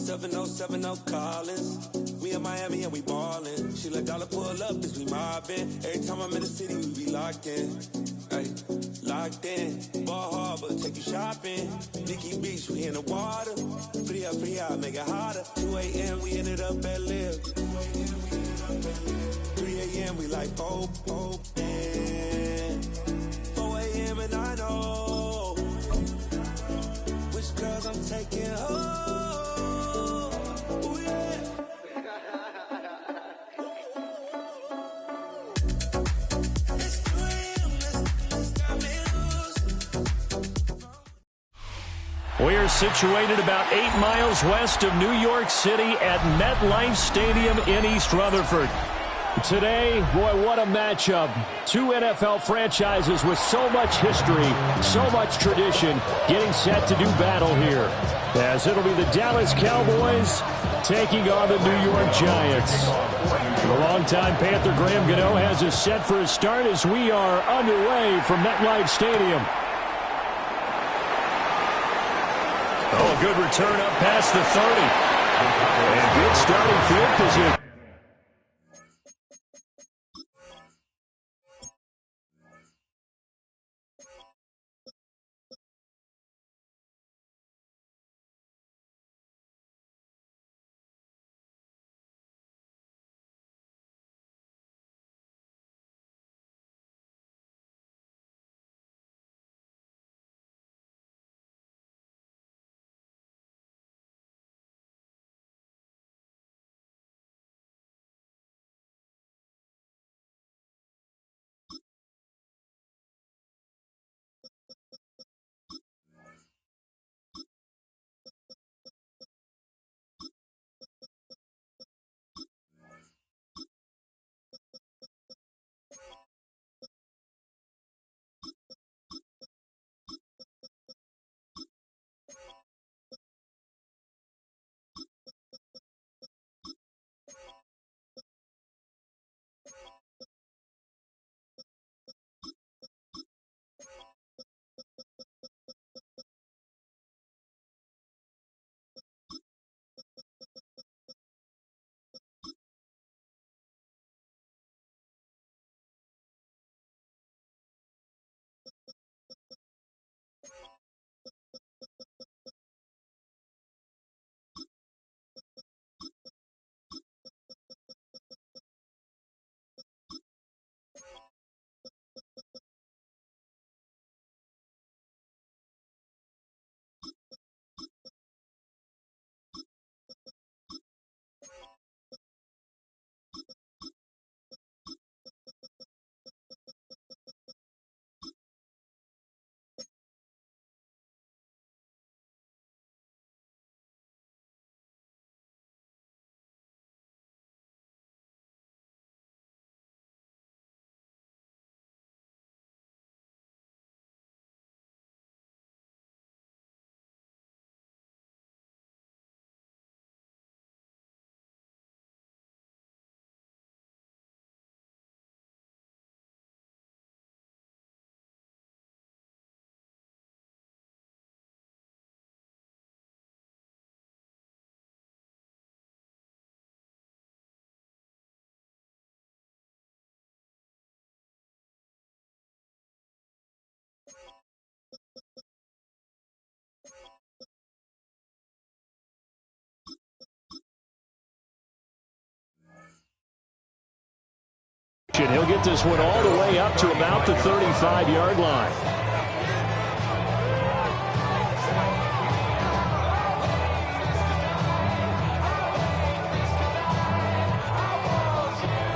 707 Collins. We in Miami and we ballin'. She let dollar pull up, bitch, we mobbin'. Every time I'm in the city, we be locked in. Ay, locked in. Ball Harbor, take you shopping. Nikki Beach, we in the water. Free up, make it hotter. 2 a.m., we ended up at Live. 3 a.m., we like open. 4 a.m. and I know which girls I'm taking home. We're situated about 8 miles west of New York City at MetLife Stadium in East Rutherford. Today, boy, what a matchup. Two NFL franchises with so much history, so much tradition, getting set to do battle here. As it'll be the Dallas Cowboys taking on the New York Giants. The longtime Panther Graham Gano has us set for a start as we are underway from MetLife Stadium. Oh, a good return up past the 30. And good starting field position. He'll get this one all the way up to about the 35-yard line.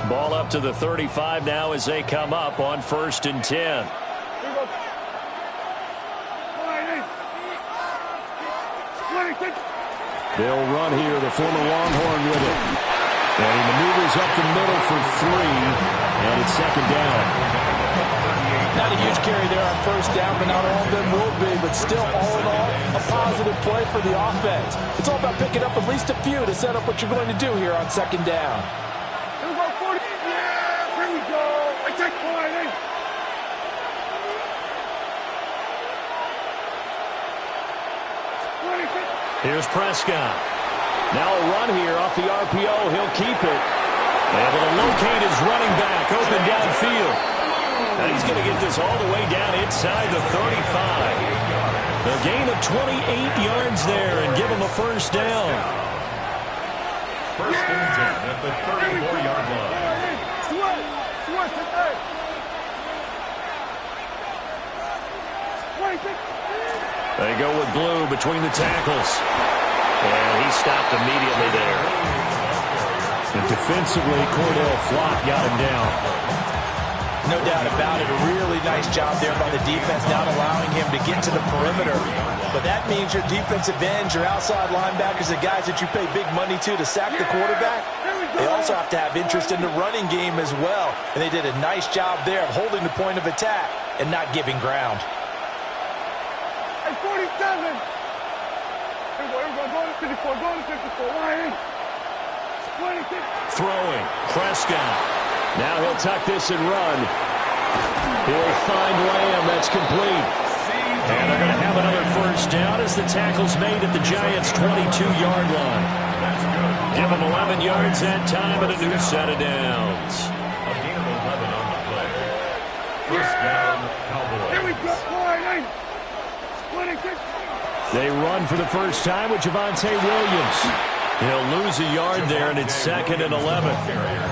Ball up to the 35 now as they come up on 1st and 10. They'll run here, the former Longhorn with it. And he maneuvers up the middle for 3, and it's 2nd down. Not a huge carry there on 1st down, but not all of them will be. But still, all in all, a positive play for the offense. It's all about picking up at least a few to set up what you're going to do here on 2nd down. Here we go, 40. Yeah, here we go. I take point. Here's Prescott. Now a run here off the RPO. He'll keep it. Able to locate his running back open downfield. Now he's going to get this all the way down inside the 35. A gain of 28 yards there and give him a first down. First and 10 at the 34-yard line. They go with Blue between the tackles. And he stopped immediately there. And defensively, Cordell Flott got him down. No doubt about it. A really nice job there by the defense, not allowing him to get to the perimeter. But that means your defensive ends, your outside linebackers, the guys that you pay big money to sack the quarterback, they also have to have interest in the running game as well. And they did a nice job there of holding the point of attack and not giving ground. Hey, 47. Go to 54. Go to 54. Why? 26. Throwing. Prescott. Now he'll tuck this and run. He'll find Lamb. That's complete. And they're going to have another first down as the tackle's made at the Giants' 22-yard line. Give them 11 yards that time and a new set of downs. A gain of 11 on the play. First down, Cowboys. Here we go. 26. They run for the first time with Javonte Williams. He'll lose a yard there, and it's 2nd and 11.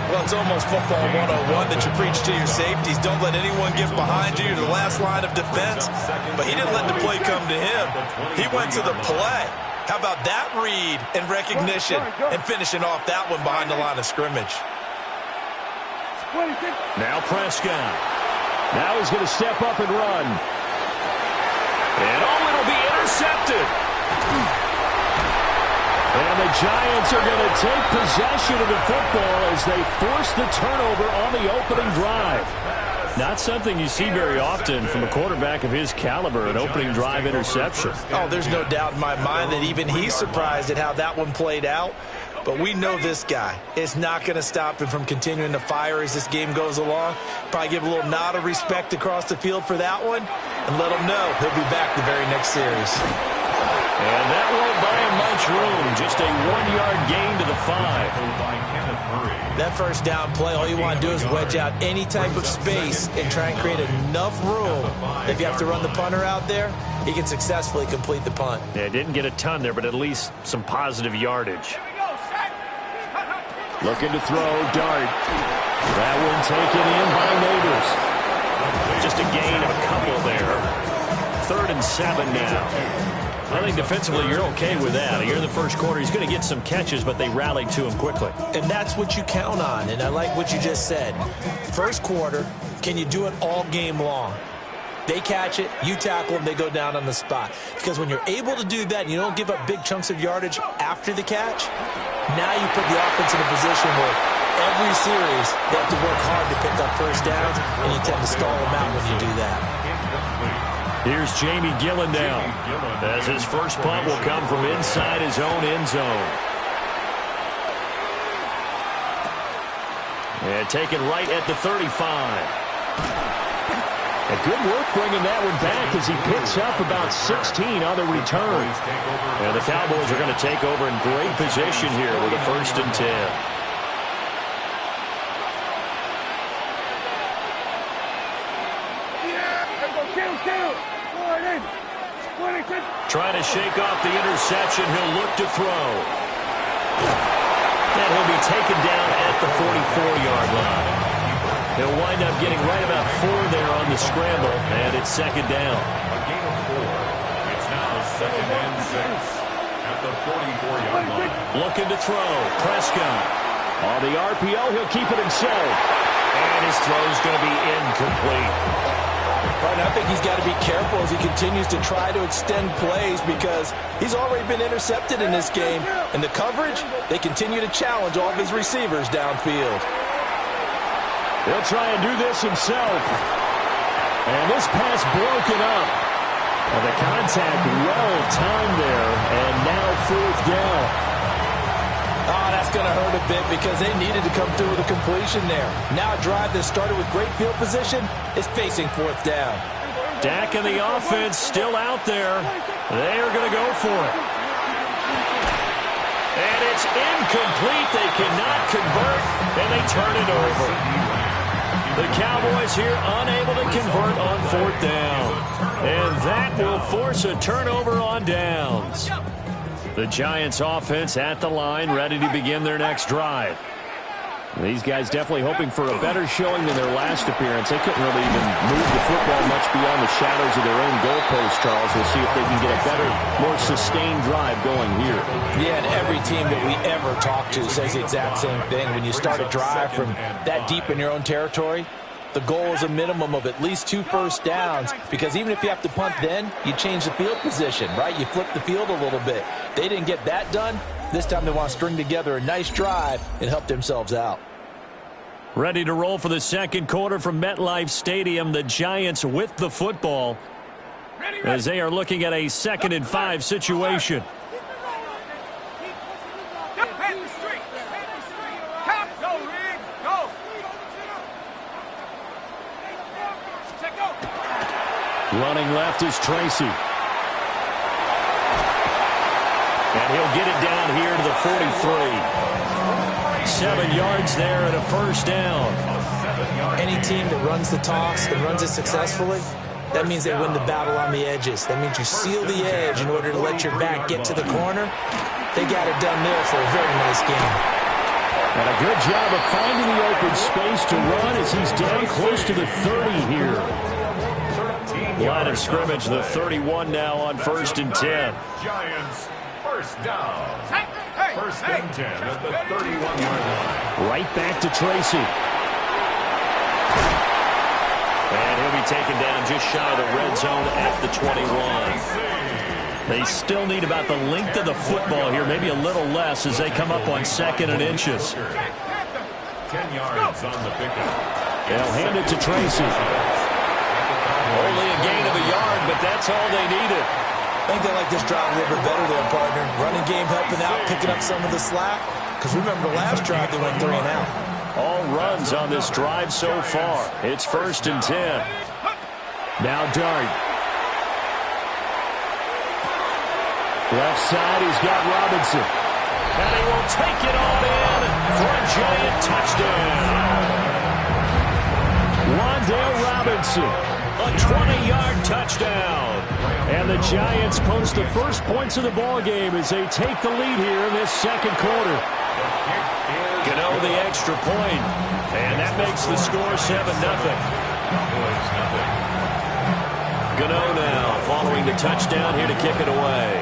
Well, it's almost football 101 that you preach to your safeties. Don't let anyone get behind you. You're the last line of defense. But he didn't let the play come to him. He went to the play. How about that read and recognition and finishing off that one behind the line of scrimmage? Now Prescott. Now he's going to step up and run. And it'll be intercepted. And the Giants are going to take possession of the football as they force the turnover on the opening drive. Not something you see very often from a quarterback of his caliber, an opening drive interception. Oh, there's no doubt in my mind that even he's surprised at how that one played out. But we know this guy is not going to stop him from continuing to fire as this game goes along. Probably give a little nod of respect across the field for that one and let him know he'll be back the very next series. And that won't buy him much room. Just a 1-yard gain to the 5. That first down play, all you want to do is wedge out any type of space and try and create enough room. If you have to run the punter out there, he can successfully complete the punt. Yeah, didn't get a ton there, but at least some positive yardage. Looking to throw, dart. That one taken in by Neighbors. Just a gain of a couple there. 3rd and 7 now. I think defensively you're okay with that. Here in the first quarter, he's going to get some catches, but they rallied to him quickly. And that's what you count on, and I like what you just said. First quarter, can you do it all game long? They catch it, you tackle them, they go down on the spot. Because when you're able to do that and you don't give up big chunks of yardage after the catch, now you put the offense in a position where every series they have to work hard to pick up first downs, and you tend to stall them out when you do that. Here's Jamie Gillen down, as his first punt will come from inside his own end zone. And taken right at the 35. And good work bringing that one back as he picks up about 16 on the return. And the Cowboys are going to take over in great position here with a 1st and 10. Trying to shake off the interception. He'll look to throw. And he'll be taken down at the 44-yard line. He'll wind up getting right about 4 there on the scramble, and it's 2nd down. A gain of 4. It's now 2nd and 6 at the 44-yard line. Looking to throw. Prescott. On the RPO, he'll keep it himself. And his throw's going to be incomplete. Right, I think he's got to be careful as he continues to try to extend plays because he's already been intercepted in this game. And the coverage, they continue to challenge all of his receivers downfield. He'll try and do this himself. And this pass broken up. And the contact well timed there. And now 4th down. Oh, that's going to hurt a bit because they needed to come through with a completion there. Now a drive that started with great field position is facing 4th down. Dak and the offense still out there. They are going to go for it. And it's It's incomplete. They cannot convert, and they turn it over. The Cowboys here unable to convert on 4th down. And that will force a turnover on downs. The Giants offense at the line, ready to begin their next drive. These guys definitely hoping for a better showing than their last appearance. They couldn't really even move the football much beyond the shadows of their own goalpost, Charles. We'll see if they can get a better, more sustained drive going here. Yeah, and every team that we ever talk to says the exact same thing. When you start a drive from that deep in your own territory, the goal is a minimum of at least 2 first downs, because even if you have to punt then, you change the field position, right? You flip the field a little bit. They didn't get that done. This time they want to string together a nice drive and help themselves out. Ready to roll for the second quarter from MetLife Stadium. The Giants with the football as they are looking at a 2nd and 5 situation. Running left is Tracy. And he'll get it down here to the 43. 7 yards there and a first down. Any team that runs the toss and runs it successfully, that means they win the battle on the edges. That means you seal the edge in order to let your back get to the corner. They got it done there for a very nice game. And a good job of finding the open space to run as he's down close to the 30 here. Line of scrimmage, the 31 now on 1st and 10. Giants, first down. 1st and 10 at the 31-yard line. Right back to Tracy. And he'll be taken down just shy of the red zone at the 21. They still need about the length of the football here, maybe a little less as they come up on 2nd and inches. 10 yards on the pickup. They'll hand it to Tracy. Only a gain of a yard, but that's all they needed. I think they like this drive a little bit better there, partner. Running game helping out, picking up some of the slack. Because remember the last drive, they went 3 and out. All runs on this drive so far. It's 1st and 10. Now Dart. Left side, he's got Robinson. And he will take it all in for a Giant touchdown. Wan'Dale Robinson, a 20-yard touchdown. And the Giants post the first points of the ball game as they take the lead here in this second quarter. Gano the extra point, and that makes the score 7-0. Gano now following the touchdown here to kick it away.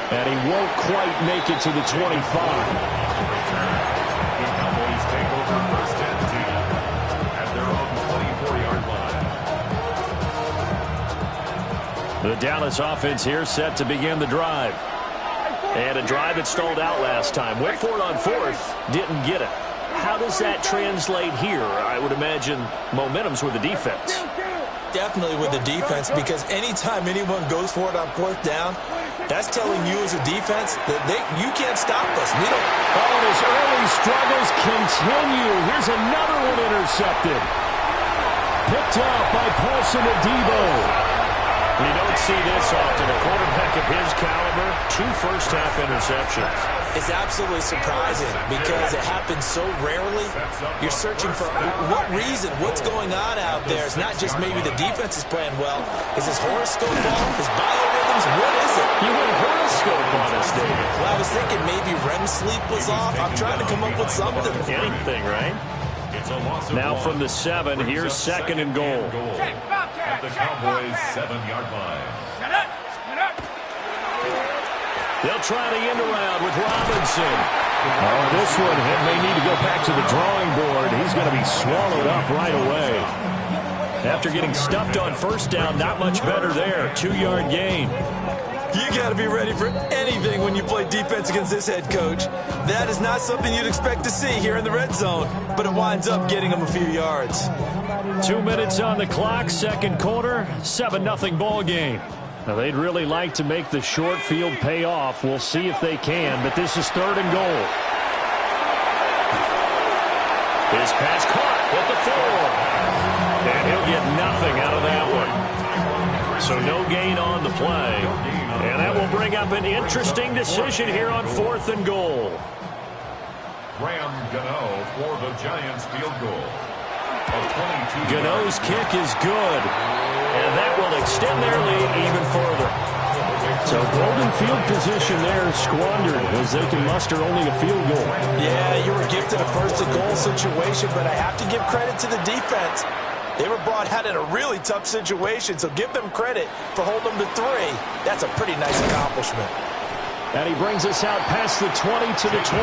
And he won't quite make it to the 25. The Cowboys take over 1st and 10 at their own 24-yard line. The Dallas offense here set to begin the drive. And a drive that stalled out last time. Went for it on 4th, didn't get it. How does that translate here? I would imagine momentum's with the defense. Definitely with the defense, because anytime anyone goes for it on 4th down, that's telling you as a defense that you can't stop us. We don't. Oh, and his early struggles continue. Here's another one intercepted. Picked up by Paulson Adebo. You don't see this often. A quarterback of his caliber, 2 first-half interceptions. It's absolutely surprising because it happens so rarely. You're searching for what reason, what's going on out there. It's not just maybe the defense is playing well. Is this horoscope ball? Is biorhythms? What is it? You went horoscope on us, David. Well, I was thinking maybe REM sleep was off. I'm trying to come up with something. Anything, right? Now from the 7, here's 2nd and goal. At the Cowboys' 7-yard line. They'll try the end around with Robinson. Oh, this one may need to go back to the drawing board. He's going to be swallowed up right away. After getting stuffed on 1st down, not much better there. 2-yard gain. You got to be ready for anything when you play defense against this head coach. That is not something you'd expect to see here in the red zone, but it winds up getting him a few yards. 2 minutes on the clock, second quarter, 7-0 ball game. Now, they'd really like to make the short field pay off. We'll see if they can, but this is 3rd and goal. His pass caught at the 4. And he'll get nothing out of that one. So no gain on the play. And that will bring up an interesting decision here on 4th and goal. Graham Gano for the Giants field goal. Gano's kick is good. And that will extend their lead even further. So golden field position there squandered as they can muster only a field goal. Yeah, you were gifted a first and goal situation, but I have to give credit to the defense. They were brought out in a really tough situation, so give them credit for holding them to 3. That's a pretty nice accomplishment. And he brings us out past the 20 to the 24.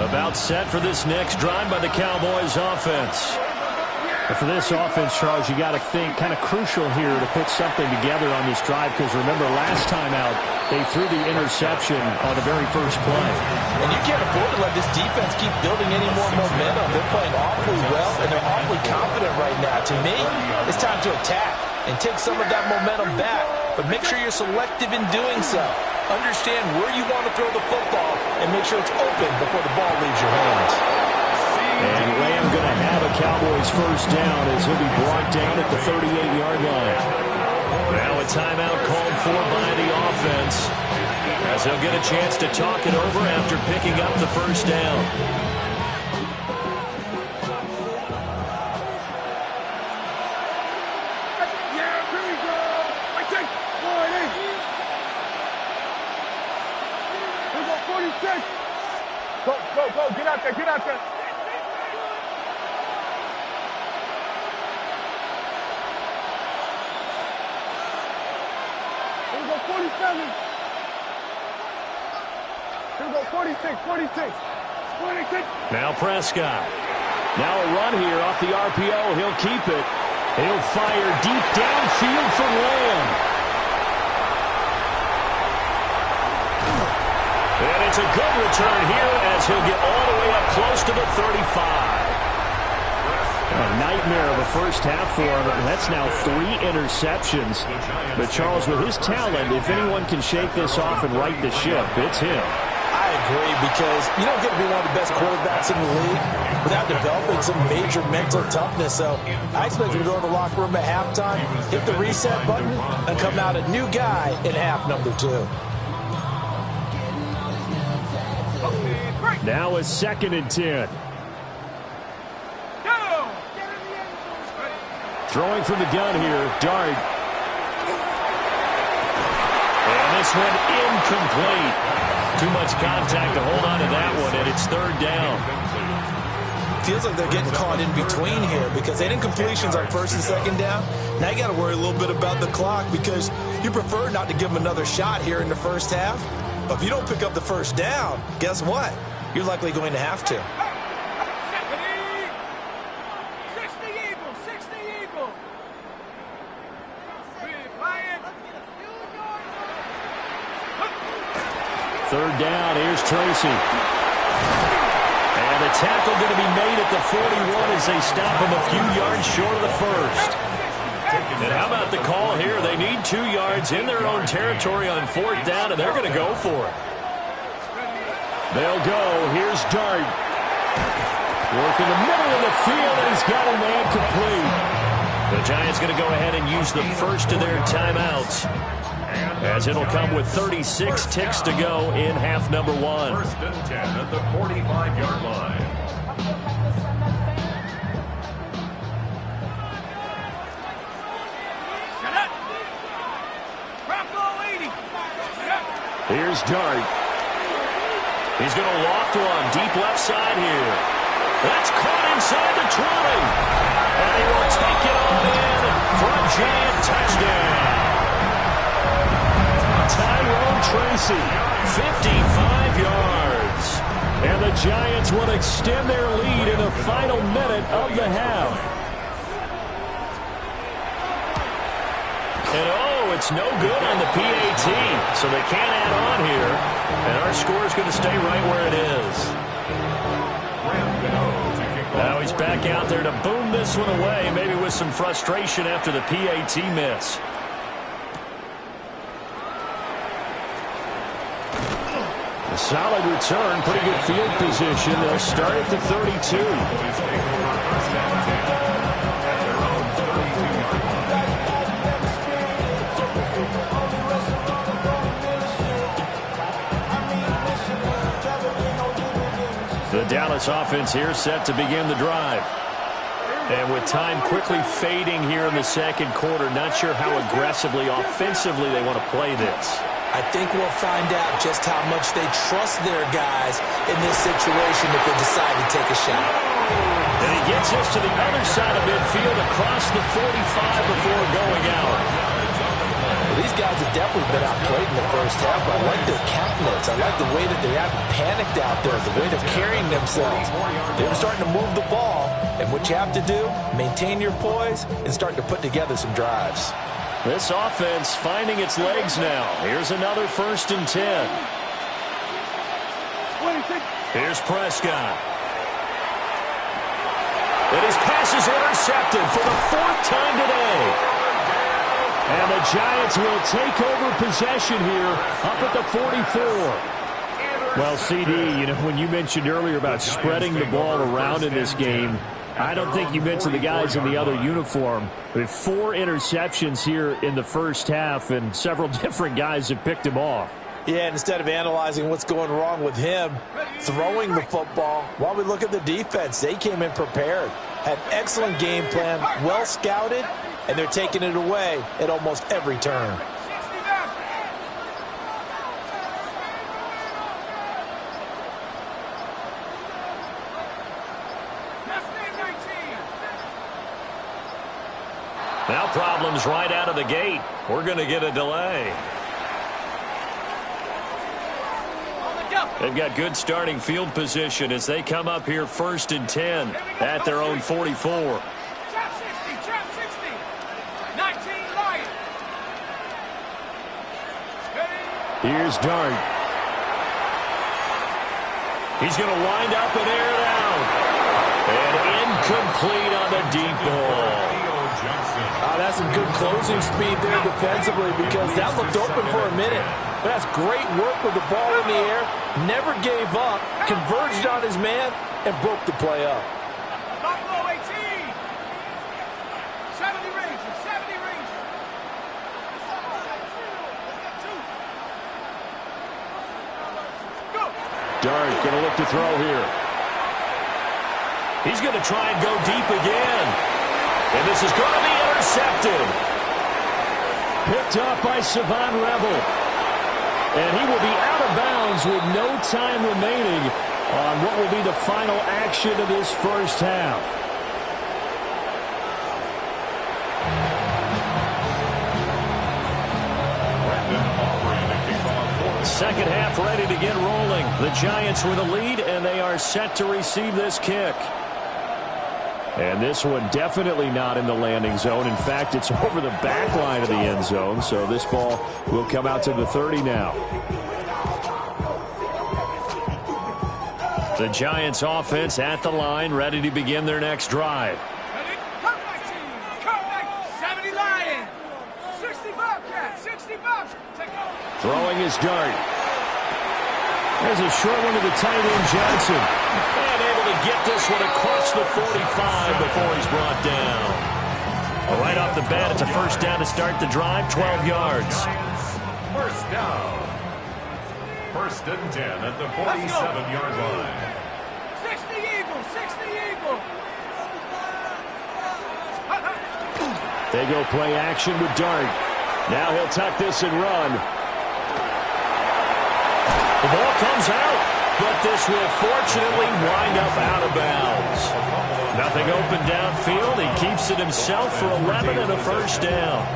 About set for this next drive by the Cowboys offense. But for this offense, Charles, you got to think kind of crucial here to put something together on this drive, because remember last time out they threw the interception on the very first play. And you can't afford to let this defense keep building any more momentum. They're playing awfully well, and they're awfully confident right now. To me, it's time to attack and take some of that momentum back, but make sure you're selective in doing so. Understand where you want to throw the football and make sure it's open before the ball leaves your hands. And Lamb going to have a Cowboys first down as he'll be brought down at the 38-yard line. Now a timeout called for by the offense as they'll get a chance to talk it over after picking up the first down. Yeah, here we go. I take 40. We go 46. Go. Get out there. Here we go 47. Here we go 46. Now Prescott. Now a run here off the RPO. He'll keep it. He'll fire deep downfield for Lamb. And it's a good return here as he'll get all the way up close to the 35. A nightmare of a first half for him. That's now 3 interceptions. But Charles, with his talent, if anyone can shake this off and right the ship, it's him. I agree, because you don't get to be one of the best quarterbacks in the league without developing some major mental toughness. So I expect him to go to the locker room at halftime, hit the reset button, and come out a new guy in half number 2. Now a 2nd and 10. Throwing from the gun here, Dart. And this one incomplete. Too much contact to hold on to that one, and it's 3rd down. Feels like they're getting caught in between here, because they did incompletions on 1st and 2nd down. Now you got to worry a little bit about the clock, because you prefer not to give them another shot here in the first half. But if you don't pick up the first down, guess what? You're likely going to have to. Third down, here's Tracy. And the tackle going to be made at the 41 as they stop him a few yards short of the first. And how about the call here? They need 2 yards in their own territory on 4th down, and they're going to go for it. They'll go. Here's Dart. Working the middle of the field, and he's got a man complete. The Giants going to go ahead and use the first of their timeouts, as it'll come with 36 ticks to go in half number 1. 1st and 10 at the 45-yard line. Here's Dart. He's going to loft one deep left side here. That's caught inside the 20. And he will take it on in for a Giant touchdown. Tyrone Tracy, 55 yards. And the Giants will extend their lead in the final minute of the half. And it's no good on the PAT, so they can't add on here. And our score is going to stay right where it is. Now he's back out there to boom this one away, maybe with some frustration after the PAT miss. Solid return, pretty good field position. They'll start at the 32. The Dallas offense here set to begin the drive. And with time quickly fading here in the second quarter, not sure how aggressively, offensively they want to play this. I think we'll find out just how much they trust their guys in this situation if they decide to take a shot. And he gets us to the other side of midfield across the 45 before going out. Well, these guys have definitely been outplayed in the first half. I like their countenance. I like the way that they haven't panicked out there, the way they're carrying themselves. They're starting to move the ball, and what you have to do, maintain your poise and start to put together some drives. This offense finding its legs now. Here's another 1st and 10. Here's Prescott. And his pass is intercepted for the 4th time today. And the Giants will take over possession here up at the 44. Well, CD, you know, when you mentioned earlier about spreading the ball around in this game, I don't think you mentioned the guys in the other uniform. With 4 interceptions here in the first half, and several different guys have picked him off. Yeah, and instead of analyzing what's going wrong with him throwing the football, while we look at the defense, they came in prepared, had excellent game plan, well scouted, and they're taking it away at almost every turn. Now problems right out of the gate. We're going to get a delay. They've got good starting field position as they come up here 1st and 10 at their own 44. Trap 60, 19 Lions. Here's Dart. He's going to wind up and air it out. And incomplete on the deep ball. That's some good closing speed there defensively because that looked open for a minute. But that's great work with the ball in the air. Never gave up, converged on his man, and broke the play up. Buffalo 18. 70 Rangers, 70 Rangers. Go. Dart going to look to throw here. He's going to try and go deep again. And this is going to be intercepted. Picked up by Savon Revel. And he will be out of bounds with no time remaining on what will be the final action of this first half. Second half ready to get rolling. The Giants with a lead, and they are set to receive this kick. And this one definitely not in the landing zone. In fact, it's over the back line of the end zone. So this ball will come out to the 30 now. The Giants offense at the line, ready to begin their next drive. Come back, team. Come back. 70 Lions. 60 Bobcats. 60 Bobcats. Throwing his Dart. There's a short one to the tight end, Johnson. And able to get this one across the 45 before he's brought down. Well, right off the bat, it's a first down to start the drive, 12 yards. First down. 1st and 10 at the 47-yard line. 60 Eagles. 60 Eagles. They go play action with Dart. Now he'll tuck this and run. The ball comes out, but this will fortunately wind up out of bounds. Nothing open downfield. He keeps it himself for 11 and a first down.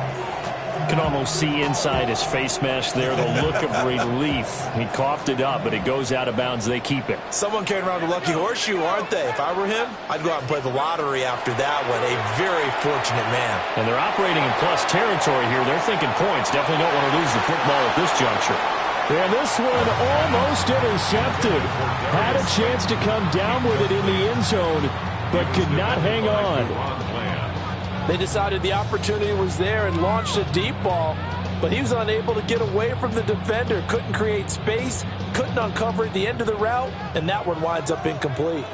You can almost see inside his face mask there the look of relief. He coughed it up, but it goes out of bounds. They keep it. Someone carrying around a lucky horseshoe, aren't they? If I were him, I'd go out and play the lottery after that one. A very fortunate man. And they're operating in plus territory here. They're thinking points. Definitely don't want to lose the football at this juncture. And this one almost intercepted. Had a chance to come down with it in the end zone, but could not hang on. They decided the opportunity was there and launched a deep ball, but he was unable to get away from the defender. Couldn't create space, couldn't uncover at the end of the route, and that one winds up incomplete.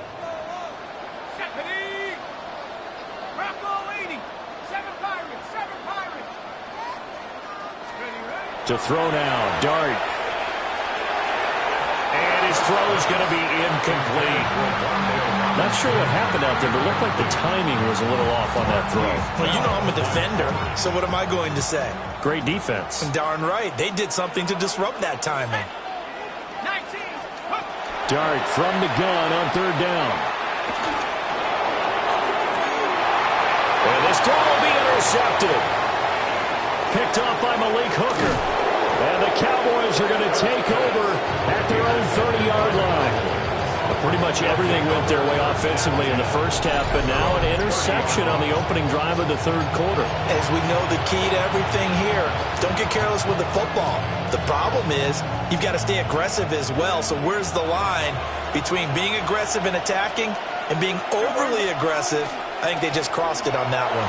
To throw now, Dart. And his throw is going to be incomplete. Not sure what happened out there, but it looked like the timing was a little off on that throw. Well, you know I'm a defender, so what am I going to say? Great defense. Darn right. They did something to disrupt that timing. Dart from the gun on third down. And this throw will be intercepted. Picked off by Malik Hooker. And the Cowboys are going to take over at their own 30-yard line. Pretty much everything went their way offensively in the first half, but now an interception on the opening drive of the third quarter. As we know, the key to everything here, don't get careless with the football. The problem is you've got to stay aggressive as well. So where's the line between being aggressive and attacking and being overly aggressive? I think they just crossed it on that one.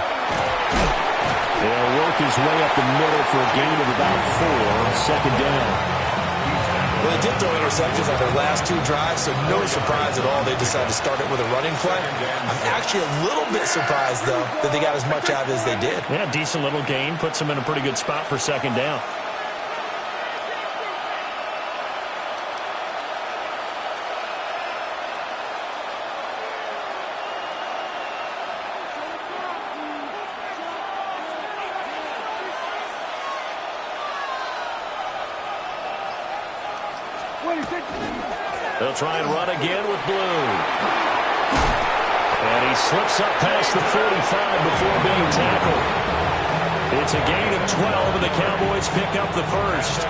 They'll work his way up the middle for a gain of about 4, second down. Well, they did throw interceptions on their last 2 drives, so no surprise at all they decided to start it with a running play. I'm actually a little bit surprised, though, that they got as much out of it as they did. Yeah, decent little gain. Puts them in a pretty good spot for second down. They'll try and run again with Blue. And he slips up past the 45 before being tackled. It's a gain of 12, and the Cowboys pick up the first.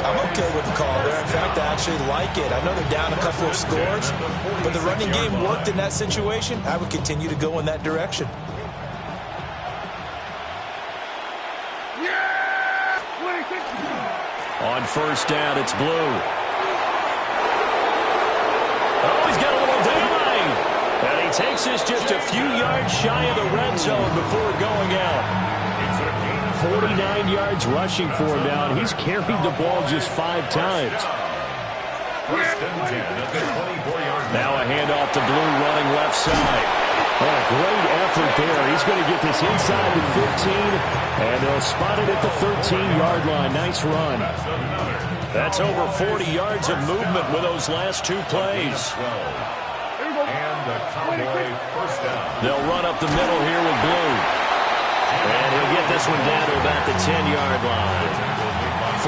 I'm okay with the call there. In fact, I actually like it. I know they're down a couple of scores, but the running game worked in that situation. I would continue to go in that direction. On first down, it's Blue. Oh, he's got a little daylight. And he takes this just a few yards shy of the red zone before going out. 49 yards rushing for him now, and he's carried the ball just 5 times. Now a handoff to Blue running left side. Oh, a great effort there. He's going to get this inside the 15, and they'll spot it at the 13-yard line. Nice run. That's over 40 yards of movement with those last 2 plays. And the Cowboy first down. They'll run up the middle here with Blue. And he'll get this one down to about the 10-yard line.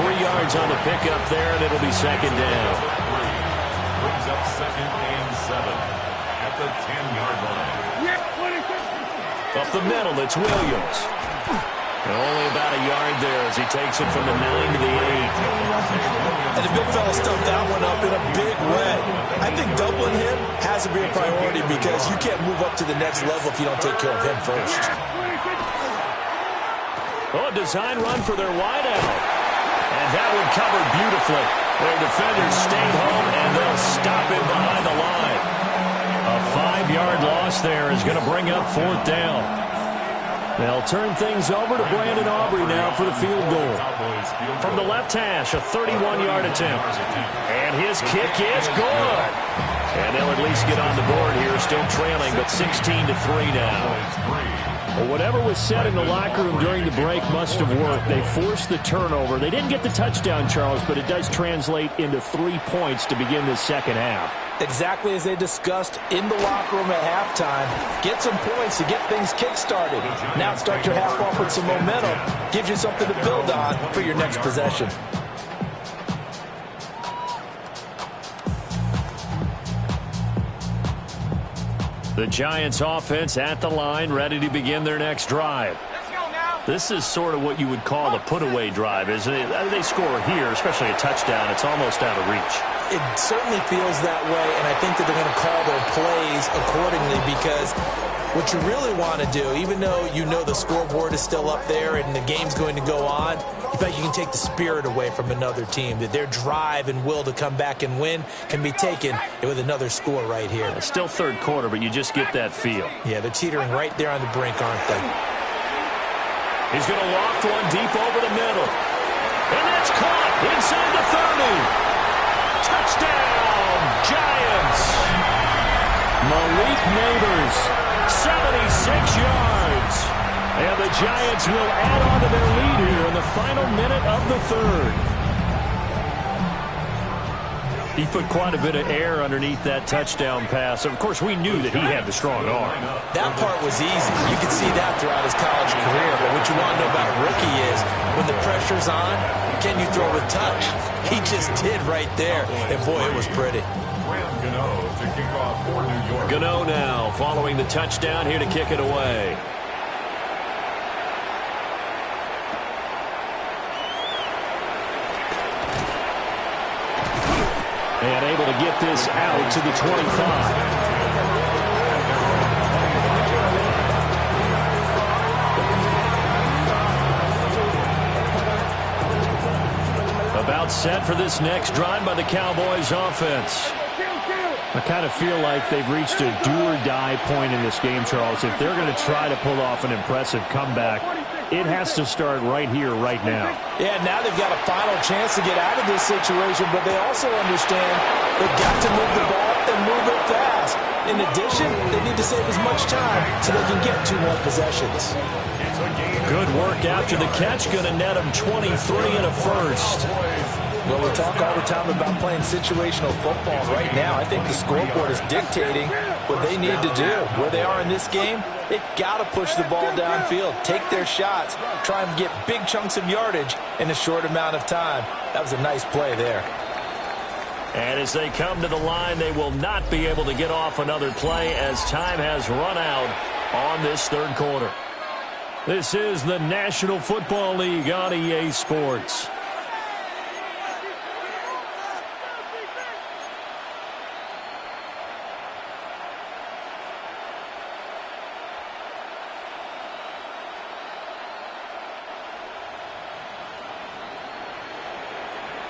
3 yards on the pickup there, and it'll be second down. Brings up 2nd and 7 at the 10-yard line. Up the middle, it's Williams. And only about a yard there as he takes it from the 9 to the 8. And the big fella stuffed that one up in a big way. I think doubling him has to be a priority because you can't move up to the next level if you don't take care of him first. Oh, a design run for their wideout. And that one covered beautifully. Their defenders stayed home, and they'll stop him behind the line. A 5-yard loss there is going to bring up 4th down. They'll turn things over to Brandon Aubrey now for the field goal. From the left hash, a 31-yard attempt. And his kick is good. And they'll at least get on the board here, still trailing, but 16-3 now. Well, whatever was said in the locker room during the break must have worked. They forced the turnover. They didn't get the touchdown, Charles, but it does translate into 3 points to begin the second half. Exactly as they discussed in the locker room at halftime. Get some points to get things kick-started. Now start your half off with some momentum. Gives you something to build on for your next possession. The Giants offense at the line, ready to begin their next drive. This is sort of what you would call a put-away drive, isn't it? They score here, especially a touchdown. It's almost out of reach. It certainly feels that way, and I think that they're going to call their plays accordingly because what you really want to do, even though you know the scoreboard is still up there and the game's going to go on, in fact, you can take the spirit away from another team, that their drive and will to come back and win can be taken with another score right here. It's still third quarter, but you just get that feel. Yeah, they're teetering right there on the brink, aren't they? He's going to loft one deep over the middle. And that's caught inside the 30. Touchdown, Giants! Malik Neighbors, 76 yards. And the Giants will add on to their lead here in the final minute of the third. He put quite a bit of air underneath that touchdown pass. Of course, we knew that he had the strong arm. That part was easy. You could see that throughout his college career. But what you want to know about a rookie is when the pressure's on, can you throw with touch? He just did right there. And, boy, it was pretty. To kick off for New York. Gano now following the touchdown here to kick it away. And able to get this out to the 25. About set for this next drive by the Cowboys offense. I kind of feel like they've reached a do-or-die point in this game, Charles. If they're going to try to pull off an impressive comeback, it has to start right here, right now. Yeah, now they've got a final chance to get out of this situation, but they also understand they've got to move the ball and move it fast. In addition, they need to save as much time so they can get 2 more possessions. Good work after the catch. Going to net them 23 and a first. Well, we talk all the time about playing situational football. Right now, I think the scoreboard is dictating what they need to do. Where they are in this game, they've got to push the ball downfield, take their shots, try and get big chunks of yardage in a short amount of time. That was a nice play there. And as they come to the line, they will not be able to get off another play as time has run out on this third quarter. This is the National Football League on EA Sports.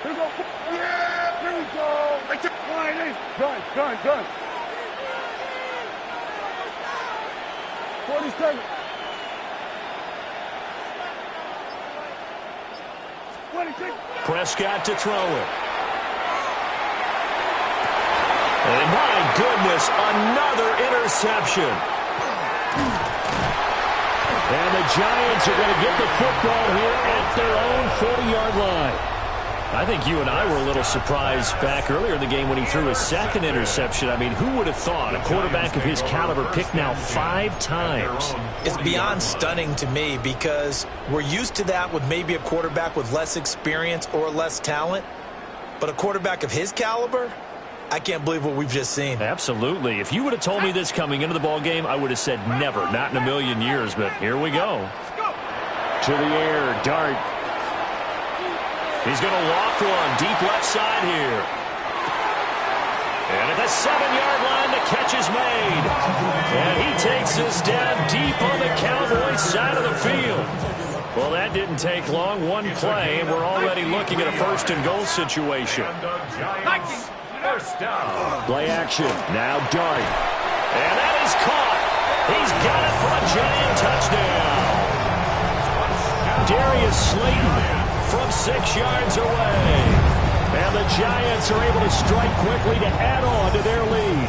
Here we go. Yeah, here we go. Right there. Gun. 47. 26. Prescott to throw it. And my goodness, another interception. And the Giants are going to get the football here at their own 40-yard line. I think you and I were a little surprised back earlier in the game when he threw his second interception. I mean, who would have thought a quarterback of his caliber picked now 5 times? It's beyond stunning to me because we're used to that with maybe a quarterback with less experience or less talent. But a quarterback of his caliber, I can't believe what we've just seen. Absolutely. If you would have told me this coming into the ball game, I would have said never, not in a million years. But here we go. To the air, Dart. He's going to loft one deep left side here. And at the 7-yard line, the catch is made. And he takes this down deep on the Cowboys side of the field. Well, that didn't take long. One play, and we're already looking at a first-and-goal situation. First down. Play action. Now Dart. And that is caught. He's got it for a Giant touchdown. Darius Slayton from 6 yards away. And the Giants are able to strike quickly to add on to their lead.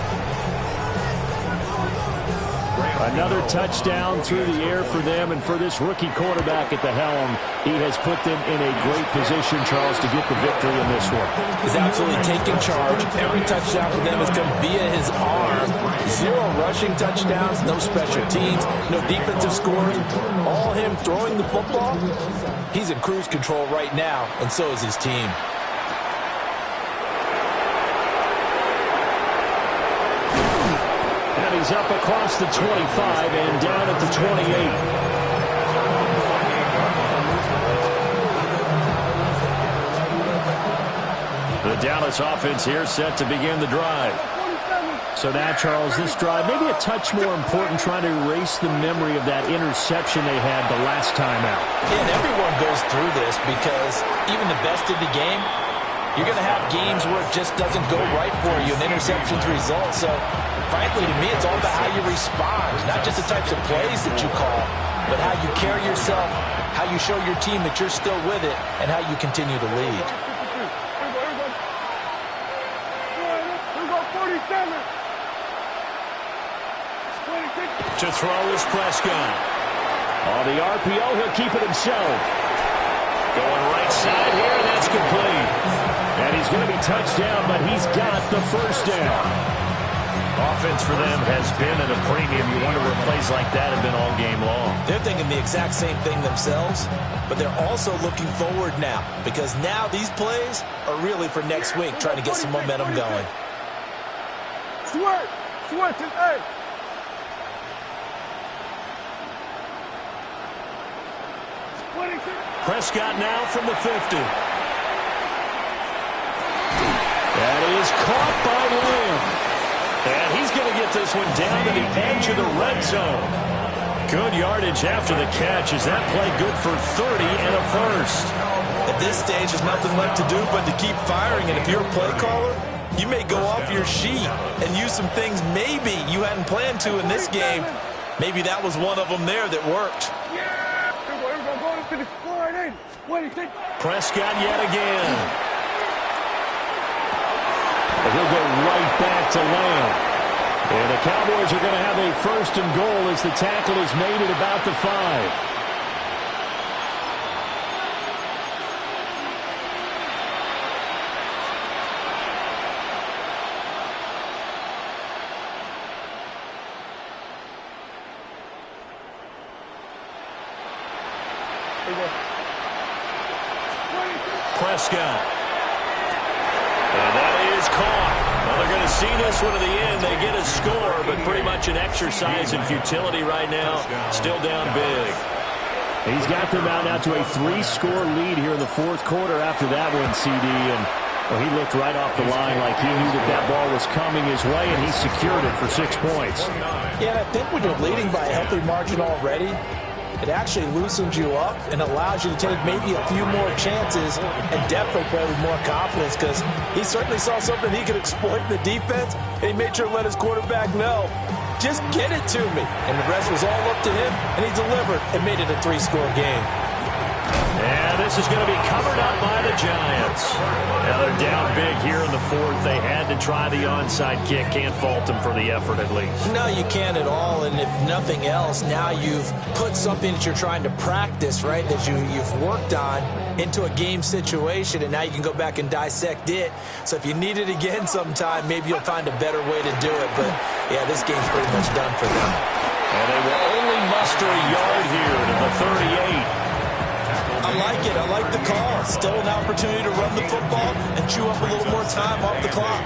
Another touchdown through the air for them, and for this rookie quarterback at the helm, he has put them in a great position, Charles, to get the victory in this one. He's absolutely taken charge. Every touchdown for them has come via his arm. 0 rushing touchdowns, no special teams, no defensive scores. All him throwing the football. He's in cruise control right now, and so is his team. And he's up across the 25 and down at the 28. The Dallas offense here set to begin the drive. So now, Charles, this drive maybe a touch more important, trying to erase the memory of that interception they had the last time out. And everyone goes through this because even the best of the game, you're going to have games where it just doesn't go right for you, and interceptions result. So, frankly, to me, it's all about how you respond, not just the types of plays that you call, but how you carry yourself, how you show your team that you're still with it, and how you continue to lead. To throw is Prescott. On the RPO, he'll keep it himself. Going right side here, and that's complete. And he's going to be touched down, but he's got the first down. Offense for them has been at a premium. You wonder where plays like that have been all game long. They're thinking the exact same thing themselves, but they're also looking forward now because now these plays are really for next week, trying to get some momentum going. Switch it, hey. Prescott now from the 50. That is caught by Lamb. And he's going to get this one down to the edge of the red zone. Good yardage after the catch. Is that play good for 30 and a first? At this stage, there's nothing left to do but to keep firing. And if you're a play caller, you may go off your sheet and use some things maybe you hadn't planned to in this game. Maybe that was one of them there that worked. Prescott yet again. And he'll go right back to Lamb. And the Cowboys are going to have a first and goal as the tackle is made at about the 5. Prescott. And that is caught. Well, they're going to see this one to the end. They get a score, but pretty much an exercise in futility right now. Still down big. He's got them out now to a 3-score lead here in the fourth quarter after that one, CD. And well, he looked right off the line like he knew that that ball was coming his way, and he secured it for 6 points. Yeah, and I think when you're leading by a healthy margin already, it actually loosens you up and allows you to take maybe a few more chances and definitely play with more confidence because he certainly saw something he could exploit in the defense, and he made sure to let his quarterback know, just get it to me. And the rest was all up to him, and he delivered and made it a 3-score game. And this is going to be covered up by the Giants. Now they're down big here in the fourth. They had to try the onside kick. Can't fault them for the effort at least. No, you can't at all. And if nothing else, now you've put something that you're trying to practice, right, that you've worked on into a game situation, and now you can go back and dissect it. So if you need it again sometime, maybe you'll find a better way to do it. But, yeah, this game's pretty much done for them. And they will only muster a yard here to the 38. I like it. I like the call. Still an opportunity to run the football and chew up a little more time off the clock.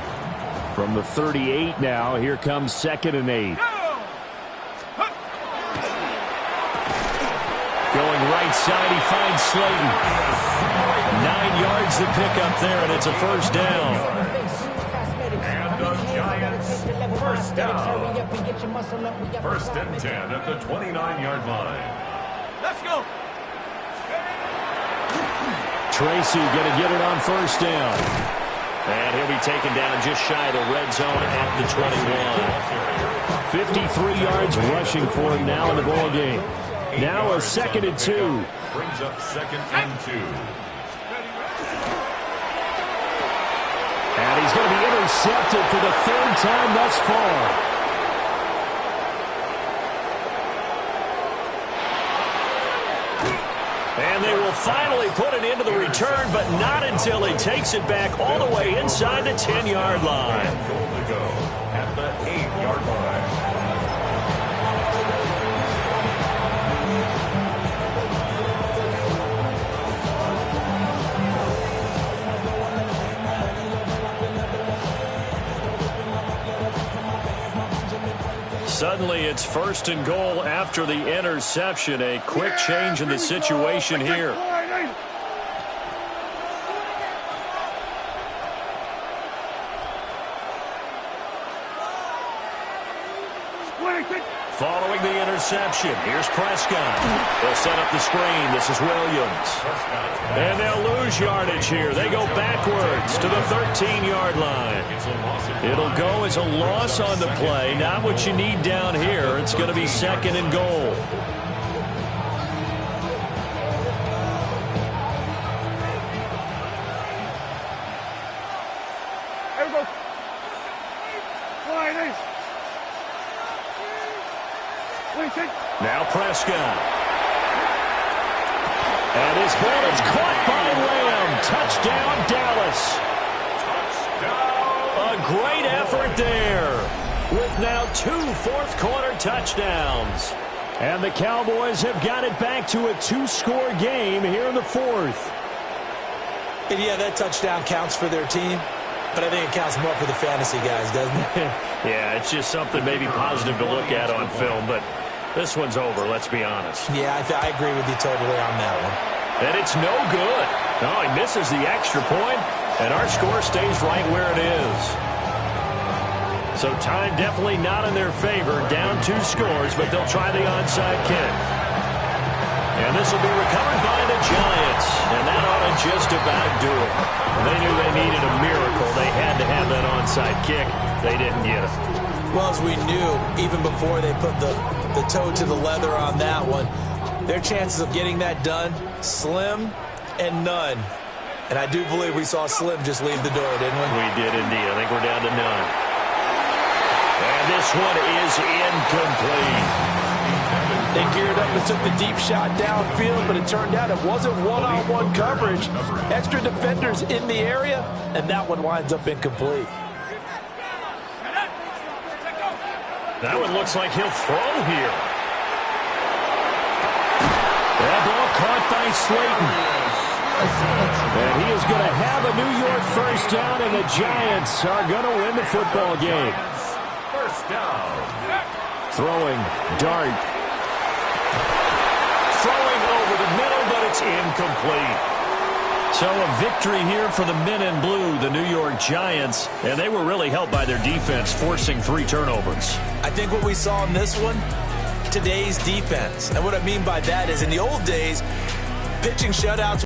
From the 38 now, here comes 2nd and 8. Going right side, he finds Slayton. 9 yards to pick up there, and it's a first down. And the Giants, first down. 1st and 10 at the 29-yard line. Let's go. Tracy going to get it on first down. And he'll be taken down just shy of the red zone at the 21. 53 yards rushing for him now in the ball game. Now a 2nd and 2. Brings up 2nd and 2. And he's going to be intercepted for the 3rd time thus far. And they will finally put it into the return, but not until he takes it back all the way inside the 10-yard line. Goal to go at the 8-yard line. Suddenly it's 1st and goal after the interception. A quick change in the situation here. Following the interception, here's Prescott. They'll set up the screen. This is Williams. And they'll lose yardage here. They go backwards to the 13-yard line. It'll go as a loss on the play. Not what you need down here. It's going to be 2nd and goal. Now Prescott. And his ball is caught by Lamb. Touchdown, Dallas. A great effort there, with now 2 fourth-quarter touchdowns. And the Cowboys have got it back to a 2-score game here in the fourth. And yeah, that touchdown counts for their team, but I think it counts more for the fantasy guys, doesn't it? Yeah, it's just something maybe positive to look at on film, but this one's over, let's be honest. Yeah, I agree with you totally on that one. And it's no good. No, he misses the extra point, and our score stays right where it is. So time definitely not in their favor. Down 2 scores, but they'll try the onside kick. And this will be recovered by the Giants. And that ought to just about do it. They knew they needed a miracle. They had to have that onside kick. They didn't get it. Well, as we knew, even before they put the toe to the leather on that one, their chances of getting that done, slim and none. And I do believe we saw Slim just leave the door, didn't we? We did indeed. I think we're down to none. And this one is incomplete. They geared up and took the deep shot downfield, but it turned out it wasn't one-on-one coverage. Extra defenders in the area, and that one winds up incomplete. That one looks like he'll throw here. That ball caught by Slayton. And he is going to have a New York first down, and the Giants are going to win the football game. First down. Throwing, Dart. Throwing over the middle, but it's incomplete. So a victory here for the men in blue, the New York Giants, and they were really helped by their defense, forcing 3 turnovers. I think what we saw in this one, today's defense. And what I mean by that is in the old days, pitching shutouts